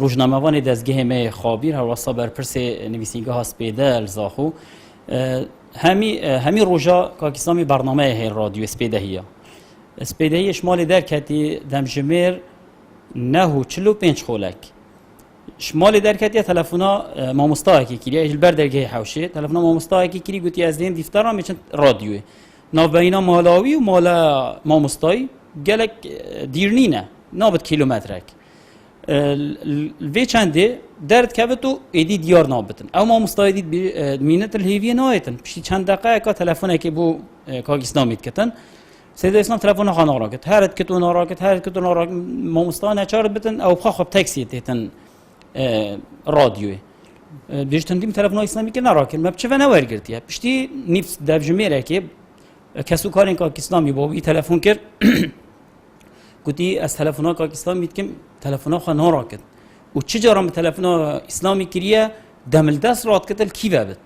روزنامه‌وان دستگاه می خابیر هر واسه بر پرس نویسنگاه ها سپیده الزاخو همی روزا کاکیسامی برنامه هی رادیو سپیده هیا سپیده هی شمال در کتی دمجمیر نهو 45 خولک شمال در کتی تلفونا ما مستاهی کلی اجل بر درگه حوشه تلفونا ما مستاهی کلی گویی از دین دیفترام میشن رادیوی نابینا مالاوی و مالا ما مستاهی گلک دیرنینه نابد کیلومترک الوی چنده درد که تو ایدی دیار نابتن او ما مستایدید مینت الهیوی نایتن پشتی چند دقیقه که تلفنه که بو کاکیسنامید کتن سید اسلام تلفن خانه راکت هرد که تو ناراکت هرد که تو ناراکت ما مستانه چارد بتن او بخواب تاکسی تهتن رادیوی بیشتر دیم تلفن اسلامی که ناراکت ما بچه و نورگرتیه پشتی نیفس دبجمیره که کسو کارین کاکیسنامی با بی تلفن کرد گویی از تلفن‌ها کاکیستان می‌دیم تلفن‌ها خانه راکت و چه جرام تلفن‌ها اسلامی کریه دمل دست رات کتل کی بود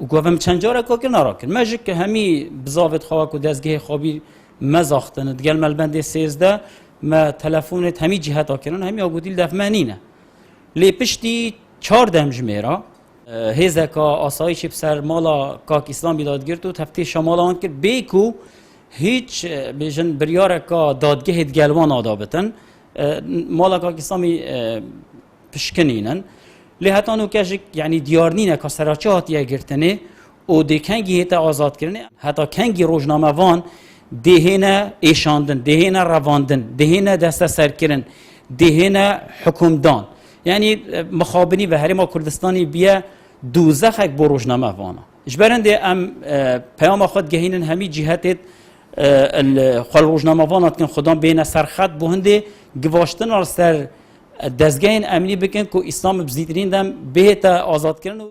و گفتم چند جاره کاکر نراکت ماجک که همی بزاوت خواک و دستگاه خوابی مزاختن دیگر ملبند 13 ما تلفنت همی جهت آکرن همی آگودیل دفمنینه لی پشتی 4 دمجمیرا هزکا آسایش بسر مالا کاک اسلامی دادگرد و تفتیش شمال آن کرد بیکو هیچ بیشن بریاره که دادگاه گلوان آدابتن مالا کاکیسامی پشکنینن لحتانو کشک یعنی دیارنینه که سراچه هاتیه گرتنه او ده کنگی هیتا آزاد کرنه حتی کنگی روزنامه وان دهینه ایشاندن دهینه رواندن دهینه دست سر کرن دهینه حکومدان یعنی مخابنی و هرما کردستانی بیا دوزخک بو روزنامه وانا اجبرنده ام پیام خود گهینن همی جهتت خال روزنامه وانات کن خدام بین سرخط بوهنده گواشتن و سر دستگاه امنی بکن که اسلام بزیدرین دم بهتا آزاد کردن